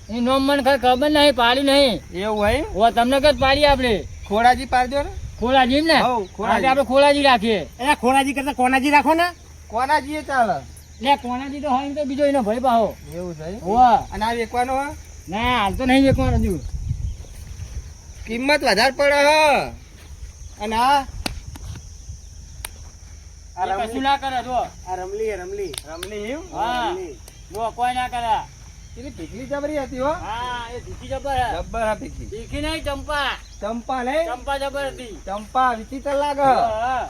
Speaker 3: એનું નામ મને કઈ ખબર નહીં પાડી નહીં
Speaker 1: એવું હોય
Speaker 3: ઓવા તમને કદ પાડી આપણે
Speaker 1: ખોડાજી પાડજો ને
Speaker 3: ખોલાજી ને
Speaker 1: હઉ, ખોલાજી.
Speaker 3: આજે આપણે ખોલાજી રાખીએ
Speaker 2: એ ખોરાજી કરતા કોનાજી રાખો ને
Speaker 1: કોનાજી ચાલે
Speaker 3: લે કોનાજી તો હોય ને તો બીજો એનો ભાઈ પાહો
Speaker 1: એવું છે
Speaker 3: ઓવા
Speaker 1: અને આ વેકવાનો હા
Speaker 3: ના હાલ તો નહીં વેકવાનો હજુ
Speaker 1: કિંમત વધારે પડે હ અને આ
Speaker 2: આ
Speaker 3: એ કશું
Speaker 2: રમલી
Speaker 3: ના કરે જો
Speaker 2: આ રમલી રમલી
Speaker 1: રમણી એમ
Speaker 3: હા
Speaker 2: રમલી.
Speaker 3: જો કોઈ ના કરે
Speaker 1: એની ભીખલી જબરી હતી હો
Speaker 3: હા એ ધીકી જબર હે
Speaker 1: જબ્બર હા ભીખલી
Speaker 3: ધીકી નહીં ચંપા
Speaker 1: ચંપા નહીં
Speaker 3: ચંપા જબર હતી
Speaker 1: ચંપા વિચિત્ર લાગે
Speaker 3: હા.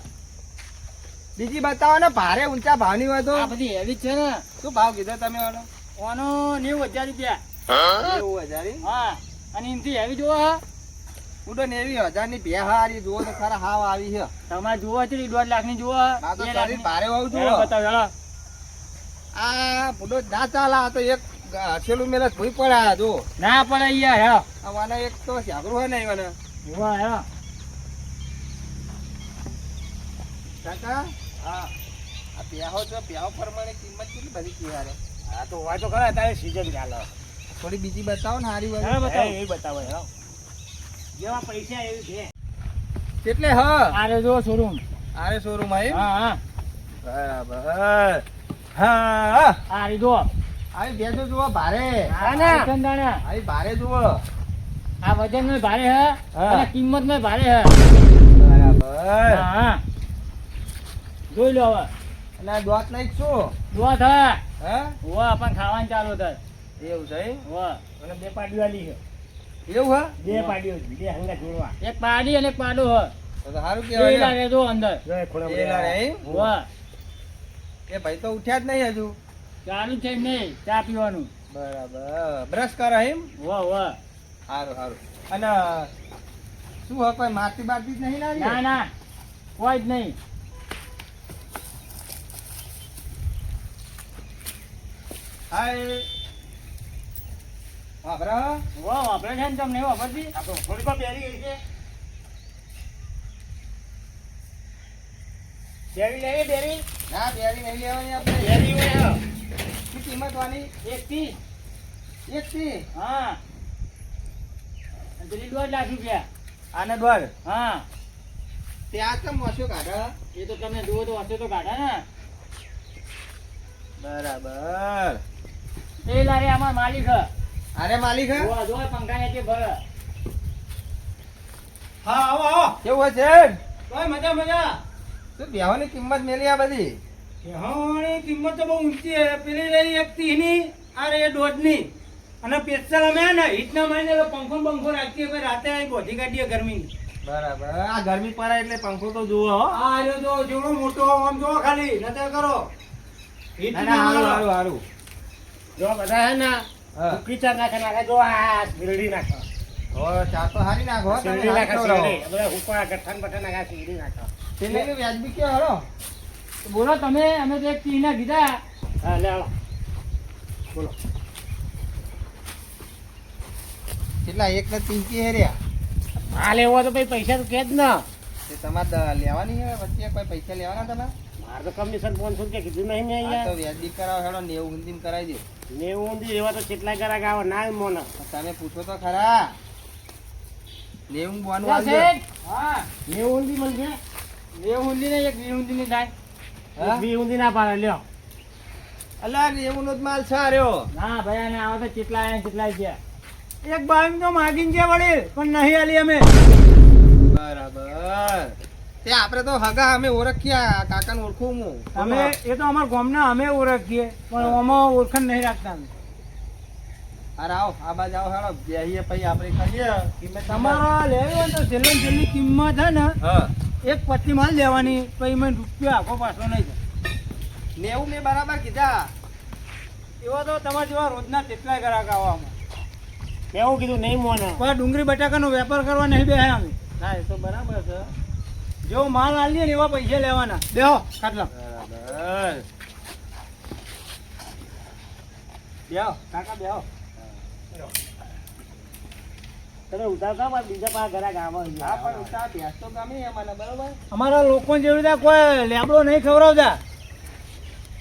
Speaker 1: બીજી બતાવો ને ભારે ઊંચા ભાવની હોય તો
Speaker 3: આ બધી હેવી જ છે ને
Speaker 1: શું ભાવ કીધો તમે વાળો
Speaker 3: ઓનો 90,000 રૂપિયા
Speaker 1: 90,000
Speaker 3: હા અને એમથી હેવી જોવો હા
Speaker 1: ઉડો ને એવી 1,000 ની બે હારી જુઓ તો ખરા હાવ આવી છે
Speaker 3: તમારે જોવો છે 1.5 લાખની જોવો હા?
Speaker 1: આ તો
Speaker 3: 2
Speaker 1: શરીર
Speaker 3: લાખની.
Speaker 1: ભારે હોવું
Speaker 3: હેલો
Speaker 1: જુઓ
Speaker 3: બતાવો હેલો
Speaker 1: આ બુડો ના ચાલે આ તો એક હસેલું મેલે ભૂઈ પડ્યા જો
Speaker 3: ના પડે યાર હેલો
Speaker 1: આ વાના એક તો સાગરું હોય ને વાના
Speaker 3: જોવો હેલો
Speaker 1: કાકા
Speaker 2: હા
Speaker 1: આ પ્યાહો તો પ્યાહો પ્રમાણે કિંમત કેટલી બધી કહેવાય
Speaker 2: આ તો હોય તો ખરા અત્યારે સીઝન ચાલે
Speaker 1: થોડી બીજી બતાવો ને હારી
Speaker 3: હેલો
Speaker 1: હોય
Speaker 3: બતાવો
Speaker 2: એ બતાવો હેલો જેવા પૈસા એવી છે
Speaker 1: કેટલે હ
Speaker 3: આરે જો શોરૂમ
Speaker 1: આરે શોરૂમ આવી
Speaker 3: હા હા
Speaker 1: બરાબર હા
Speaker 3: આ રીધો
Speaker 1: આવી બેસો જુઓ ભારે
Speaker 3: હા ને ચંદાણા
Speaker 1: આવી ભારે જુઓ
Speaker 3: આ વજન માં ભારે હે
Speaker 1: હા.
Speaker 3: અને કિંમત માં ભારે હે
Speaker 1: બરાબર
Speaker 3: હા હા જોઈ લો હવે
Speaker 1: અને આ દોત નહીં શું
Speaker 3: જોવા થા
Speaker 1: હે
Speaker 3: હોવા પણ ખાવાનું ચાલુ થાય
Speaker 1: એવું છે એમ?
Speaker 3: હોવા
Speaker 2: અને બે પાડી વાલી છે
Speaker 1: એવું હા
Speaker 3: બે પાડીઓ છે, બે હંગા જોડવા. એક પાડી અને એક પાડો હ.
Speaker 1: તો સારું
Speaker 3: પેલા
Speaker 1: કહેવાય
Speaker 3: રહેજો અંદર.
Speaker 1: પેલા રે એમ?
Speaker 3: વાહ.
Speaker 1: એ ભાઈ તો ઉઠ્યા જ નહીં હજુ.
Speaker 3: ચાલુ છે નહીં ચા પીવાનું.
Speaker 1: બરાબર બ્રશ કરે એમ?
Speaker 3: વાહ વાહ.
Speaker 1: સારું સારું. અને શું હોય કોઈ માટી બાટી જ નહીં લાવી?
Speaker 3: ના ના કોઈ જ નહીં.
Speaker 1: હાય વાપરા
Speaker 3: વાહ વાપરે છે ને તમને વાપરતી આપણે થોડી વાર પહેરી ગઈ છે. ડેરી લેવી ડેરી
Speaker 1: ના બેરી નહીં લેવાની આપણે.
Speaker 3: ડેરી હોય
Speaker 1: શું કિંમત વાની?
Speaker 3: 130.
Speaker 1: 130.
Speaker 3: હા અને પેલી 1.5 લાખ રૂપિયા.
Speaker 1: આને દોડ
Speaker 3: હા
Speaker 1: ત્યાં કેમ મોસો કાઢા?
Speaker 3: એ તો તમે જુઓ તો હશે તો કાઢા ને.
Speaker 1: બરાબર.
Speaker 3: એ લારે આમાં માલિક હ.
Speaker 1: અરે માલિક હે?
Speaker 3: જોવા જોવા પંખા નીચે ભર.
Speaker 1: હા આવો આવો. કેવું છે?
Speaker 3: કોઈ મજા મજા.
Speaker 1: શું બેહોની કિંમત મેલી આ બધી?
Speaker 3: બેહોની કિંમત તો બહુ ઊંચી છે. પેલી રહી 130 ની આ રહી 1.5 ની. અને પેસ્ટલ અમે ને હીટના મહિને તો પંખો ને બંખો રાખીએ ભાઈ રાતે અહીં બોધી કાઢીએ ગરમીની.
Speaker 1: બરાબર. આ ગરમી પડે એટલે પંખો તો જુઓ હો.
Speaker 3: આ રહ્યો તો જેવડો મોટો આમ જો ખાલી નતર કરો.
Speaker 1: ના ના હારું હારું હારું.
Speaker 3: જો બધા હે ને
Speaker 1: હા.
Speaker 3: કીચા નાખે જો આ શીરડી નાખો.
Speaker 1: હો ચા તો હારી નાખો હો, તમે
Speaker 3: શીરડી
Speaker 1: હારી
Speaker 3: નાખો
Speaker 1: ખવડાવો.
Speaker 3: શીરડી. બધા ઉપર ગઠ્ઠન બઠ્ઠન નાખે શીરડી નાખો.
Speaker 1: છેલ્લે વ્યાજબી કેવો હાલો?
Speaker 3: તો બોલો તમે અમે તો એક તીના કીધા. હા લે આવો. બોલો.
Speaker 1: કેટલા એક ને 30 હેર્યા?
Speaker 3: આ લેવો તો ભાઈ પૈસા તો કે જ ના.
Speaker 1: તે તમારે લેવાની છે વચ્ચે કોઈ પૈસા લેવાના તમારે?
Speaker 3: મારે તો કમિશન 500 રૂપિયા કીધું નહીં ને
Speaker 1: આ તો
Speaker 3: અહીંયા.
Speaker 1: વ્યાજબી કરાવો હેડો 90 ઊંધીને કરાવી દો.
Speaker 3: 90 ઊંધી એવા તો કેટલાય ગ્રાહક આવે ના મોને.
Speaker 1: તમે પૂછો તો ખરા 90 બોનું
Speaker 3: હા
Speaker 1: આવજો.
Speaker 3: હા 90 ઊંધી મળશે. 90 ઊંધી ને એક 20 ઊંધી ની થાય.
Speaker 1: હા?
Speaker 3: 20 ઊંધી ના પાડે લ્યો.
Speaker 1: અલા 90 નો જ માલ છે રહ્યો.
Speaker 3: ના ભાઈ આને આવે તો કેટલા આયા કેટલાય છે. એક બાવીસ તો માગીને છે વળી પણ નહીં આલી અમે.
Speaker 1: બરાબર. તે આપણે તો હગા અમે ઓળખ્યા કાકાને ઓળખું હું.
Speaker 3: અમે એ તો અમારા ગામના અમે ઓળખીએ પણ આમાં ઓળખાણ નહીં રાખતા અમે.
Speaker 1: અરે આવો આ બાજુ આવો હેડો બેહીએ પછી આપણે કરીએ કિંમત
Speaker 3: તમારા લેવી હોય તો છેલ્લે ને છેલ્લી કિંમત છે ને
Speaker 1: હા
Speaker 3: 1.25 માલ લેવાની પછી મને રૂપિયા આખો પાછો નહીં થાય.
Speaker 1: 90 મેં બરાબર કીધા.
Speaker 3: એવા તો તમારા જેવા રોજના કેટલાય ગ્રાહક આવવામાં. એવું કીધું નહીં મોને કોઈ ડુંગળી બટાકાનો વેપાર કરવા નહીં બેહ્યા અમે.
Speaker 1: ના એ તો બરાબર છે.
Speaker 3: જેવો માલ આલીએ ને એવા પૈસા લેવાના. બેહો ખાટલા
Speaker 1: બરાબર.
Speaker 3: બેહો કાકા બેહો. તમે ઉતારતા હોય બીજા પાસે ગ્રાહક આવે છે.
Speaker 1: હા પણ ઉતા ભેંસ તો ગમે મને બરાબર.
Speaker 3: અમારા લોકો જેવી રીતે કોઈ લેબડો નહીં ખવડાવતા.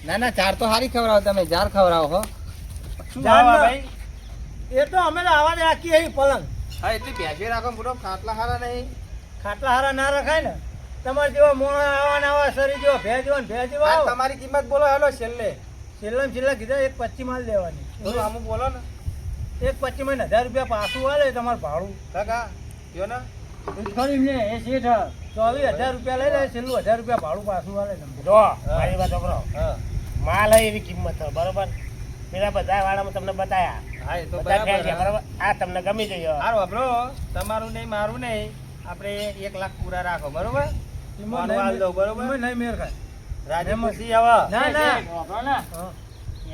Speaker 1: ના ના ચાર તો હારી ખવડાવો તમે ચાર ખવડાવો હો. શું
Speaker 3: ચાર
Speaker 1: ભાવ
Speaker 3: ના.
Speaker 1: ભાઈ?
Speaker 3: એ તો અમે તો આવા જ રાખીએ અહીં પલંગ.
Speaker 1: હા એટલી ભેંસે રાખો પૂરો ખાટલા હારા નહીં.
Speaker 3: ખાટલા હારા ના રખાય ને. તમારે જેવા મોણા આવા ને આવા શરીર જેવા ભેજ જેવા ને ભેજ જેવા
Speaker 1: આ
Speaker 3: આવો.
Speaker 1: તમારી કિંમત બોલો હેલો છેલ્લે.
Speaker 3: છેલ્લા ને છેલ્લા કીધા 1.25 માલ દેવાની.
Speaker 1: બોલો અમુક બોલો ને
Speaker 3: 1.25 માં 1000 રૂપિયા પાછું આલે તમારે ભાડું.
Speaker 1: કાકા કયો ને
Speaker 3: ખરી ને એ શેઠ 24,000 રૂપિયા લઈ લે છેલ્લું 1000 રૂપિયા ભાડું પાછું આલે તમને.
Speaker 2: જો મારી વાત સાંભળો.
Speaker 1: હા
Speaker 2: માલ હે એવી કિંમત છે બરોબર. પેલા બધા વાળામાં તમને બતાયા.
Speaker 1: હા એ તો
Speaker 2: બધા કહે છે
Speaker 1: બરાબર.
Speaker 2: બરોબર. આ તમને ગમી જઈએ.
Speaker 1: હારું વાપરો તમારું નહીં મારું નહીં આપણે 1 લાખ પૂરા રાખો બરોબર.
Speaker 3: એમાં
Speaker 1: માલ વાલ દો, બરોબર?
Speaker 3: એમાં નહીં મેર ખાય.
Speaker 1: રાજી ખુશી હવે
Speaker 3: ના ના
Speaker 2: વાપરો ને.
Speaker 3: હા.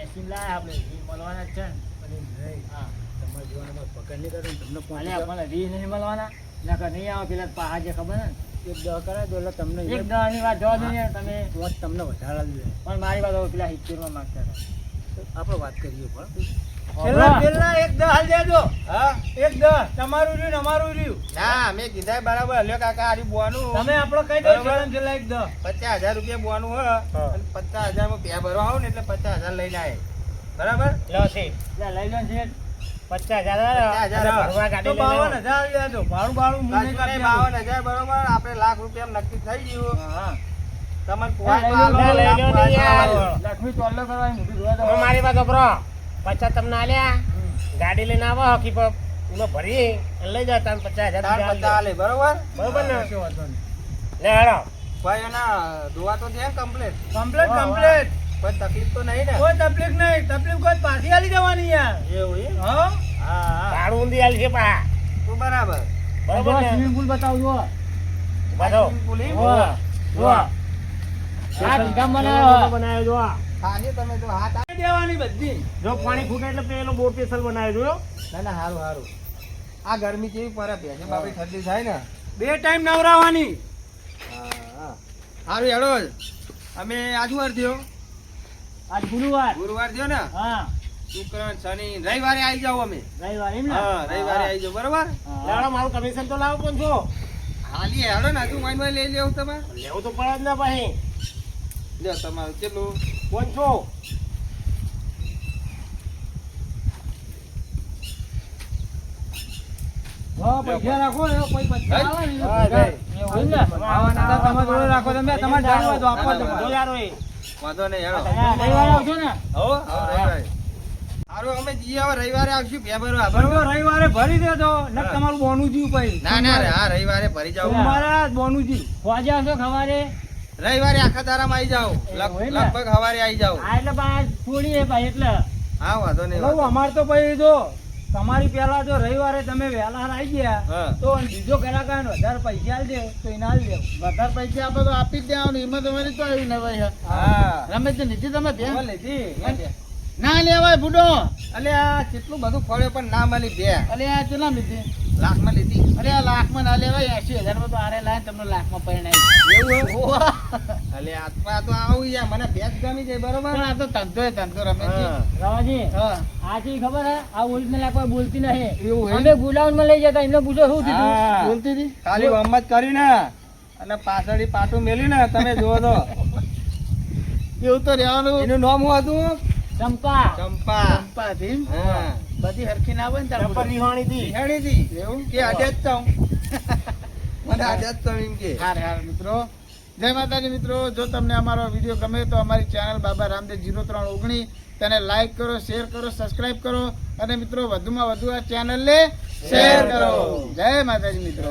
Speaker 2: 80 લાય આપણે ઈ મળવાના જ છે ને.
Speaker 3: અરે નહીં.
Speaker 2: હા.
Speaker 3: તમારે જોવાના પકડ નહીં કરે ને તમને
Speaker 2: અલે
Speaker 3: પાંચ
Speaker 2: આપણને 20 નહીં મળવાના. નકર નહીં આવે પેલા પહાડ જે ખબર ને.
Speaker 3: એક દહ કરાય તો એટલે તમને
Speaker 2: એક દહાની વાત જવા દો ને તમે.
Speaker 3: પાંચ તમને વધારે આલી દે.
Speaker 2: પણ મારી વાત હવે પેલા 70 માં માંગતા હતા.
Speaker 3: આપણે વાત કરીએ પણ
Speaker 2: છેલ્લા
Speaker 3: છેલ્લા એક દહ હાલ દેજો.
Speaker 1: હા
Speaker 3: એક દહ તમારું રહ્યું ને અમારું રહ્યું.
Speaker 1: ના મેં કીધા બરાબર લ્યો કાકા આરી બોનું
Speaker 3: તમે આપણો કહી દો
Speaker 1: બરાબર.
Speaker 3: છેલ્લા ને છેલ્લા એક દહ.
Speaker 1: 50,000 રૂપિયા બોનું હે
Speaker 3: હા.
Speaker 1: અને 50,000 માં પૈસા ભરવા આવું ને એટલે 50,000 લઈને આય બરાબર.
Speaker 2: લો છે. લે લઈ લો છે. 50,000
Speaker 1: 50,000
Speaker 2: ભરવા
Speaker 3: તો
Speaker 2: ગાડી લઈ લો.
Speaker 3: 52,000 આલી દેજો. ભાડું ભાડું હું નહીં કાપી આપું.
Speaker 1: 52,000 બરોબર આપણે લાખ રૂપિયા નક્કી થઈ ગયું.
Speaker 3: હા.
Speaker 1: તમને
Speaker 2: લઈ
Speaker 1: કોઈ
Speaker 2: લો,
Speaker 1: પાલો,
Speaker 2: લઈ લો
Speaker 1: લાખ
Speaker 2: ને યાર.
Speaker 1: પાલો.
Speaker 3: લક્ષ્મી ચોલ્લો કરવાની મોટી જોવા
Speaker 2: હવે
Speaker 3: દો.
Speaker 2: મારી વાત સાંભળો. 50 તમને આલ્યા. ગાડી લઈને આવો હકી પર એમાં ભરી અને લઈ જાવ તમે 50,000
Speaker 1: તાર
Speaker 2: રૂપિયા
Speaker 1: 50 આલે બરોબર.
Speaker 2: બરોબર ને.
Speaker 3: કશો વાંધો નહીં.
Speaker 2: લે હેડો.
Speaker 1: ભાઈ એના દોવા તો છે કમ્પ્લીટ.
Speaker 3: કમ્પ્લીટ
Speaker 2: વાહ, વાહ.
Speaker 3: કમ્પ્લીટ.
Speaker 1: કોઈ તકલીફ તો નહીં ને?
Speaker 3: કોઈ તકલીફ નહીં. તકલીફ કોઈ પાછી આલી જવાની યાર.
Speaker 1: એવું એમ?
Speaker 3: હા
Speaker 1: હા હા
Speaker 2: ભાડું ઊંધી આલી છે પા.
Speaker 1: તો બરાબર.
Speaker 3: બરાબર ને? સ્વિમિંગ પુલ બતાવજો.
Speaker 1: સ્વિમિંગ પુલ એમ?
Speaker 3: જો આ ઠીકામ બનાવ્યો જો આ.
Speaker 1: ખાલી તમે તો હાથ આપી દેવાની બધી.
Speaker 3: જો પાણી ફૂટે એટલે પેલો બોર સ્પેશિયલ બનાવ્યો જો.
Speaker 1: ના ના હારું હારું. આ ગરમી કેવી પડે ભેજે બાપી ઠંડી થાય ને. 2 ટાઈમ નવરાવાની. હા. હારું હેડો. અમે આજવાર થયો.
Speaker 3: આજ ગુરુવાર.
Speaker 1: ગુરુવાર થયો ને.
Speaker 3: હા
Speaker 1: શુક્ર શનિ રવિવારે આવી જાવ અમે.
Speaker 3: રવિવાર એમ ને?
Speaker 1: હા રવિવારે આવી જાવ બરાબર.
Speaker 3: લેવડો મારું કમિશન તો લાવો પણ છો.
Speaker 1: હાલી હેડો ને હજુ માઇન લઈ લેવું તમે.
Speaker 3: લેવું તો પડે જ ને પછી.
Speaker 1: લ્યો તમારું કેટલું?
Speaker 3: 500.
Speaker 1: હા પૈસા રાખો ને કોઈ પૈસા આવે ને
Speaker 3: હા, ભાઈ.
Speaker 1: એવું ને? આવવાના હતા તમે જોડે રાખો તમે તમારે જાણવું હોય તો આપો
Speaker 3: જો
Speaker 1: તમારે.
Speaker 3: યાર હોય.
Speaker 1: વાંધો નહીં હેડો.
Speaker 3: હા, રવિવારે આવજો ને.
Speaker 1: હો રવિવારે. હારું અમે જઈએ હવે રવિવારે આવશું બરાબર. રવિવારે ભરી દેજો ને તમારું બોનું જીવ પછી. ના ના હા રવિવારે ભરી જાવ. તમારા બોનું જીવ.
Speaker 3: ખોજે આવશો ખવારે.
Speaker 1: રવિવારે આખા તારામાં આવી જાવ.
Speaker 3: એવું હોય ને?
Speaker 1: લગભગ હવારે આવી જાવ.
Speaker 3: આ એટલે બા છોડીએ ભાઈ એટલે.
Speaker 1: હા વાંધો નહીં. અમાર તો પછી જો તમારી પેલા જો રવિવારે તમે વહેલા આવી ગયા તો બીજો કલાકાર વધારે પૈસા આલજે તો એને આલી દેવું.
Speaker 2: વધારે પૈસા આપે તો આપી જ દેવાનું. એમાં તમારી તો આવી ને ભાઈ.
Speaker 1: હા
Speaker 2: રમેશ નીતિ તમે ધ્યાન
Speaker 1: લીધી.
Speaker 2: ના લેવાય બુડો.
Speaker 1: અલે આ કેટલું બધું ફળ્યો પણ ના મળી બે
Speaker 2: અરે આ કેટલા લીધી?
Speaker 1: લાખમાં લીધી.
Speaker 2: અરે આ લાખમાં ના લેવાય. 80,000 માં તો આરે લાય તમને લાખમાં પરણાય.
Speaker 1: એવું અલે આ તો આવું યાર મને ભેજ ગમી જાય બરોબર.
Speaker 2: પણ આ તો ધંધો રમેશજી.
Speaker 3: રવાજી
Speaker 2: હા
Speaker 3: આ ચીજ ખબર હે આ ઓરિજિનલ આ કોઈ બોલતી નહીં.
Speaker 2: એવું હે?
Speaker 3: અમે ગુલાઉન્ડમાં લઈ જતા એમને પૂછો શું થયું
Speaker 1: હા.
Speaker 2: બોલતી હતી?
Speaker 1: ખાલી વમત કરી ને અને પાછળ પાટું મેલી ને તમે જુઓ તો
Speaker 2: એવું તો રહેવાનું.
Speaker 1: એનું નામ શું હતું?
Speaker 3: ચંપા
Speaker 1: ચંપા.
Speaker 2: ચંપા હતી એમ?
Speaker 1: હા
Speaker 2: બધી હરખી ના હોય ને તાર
Speaker 3: ચંપા નિહાણી હતી.
Speaker 1: નિહાળી હતી. એવું કે અડે જ ચાઉં. મને અડે જ ચાઉં એમ કે.
Speaker 2: હાર મિત્રો, જય માતાજી મિત્રો. જો તમને અમારો વિડીયો ગમે તો અમારી ચેનલ બાબા રામદેવ 0319 તેને લાઈક કરો, શેર કરો, સબસ્ક્રાઇબ કરો અને મિત્રો વધુમાં વધુ આ ચેનલને શેર કરો. જય માતાજી મિત્રો.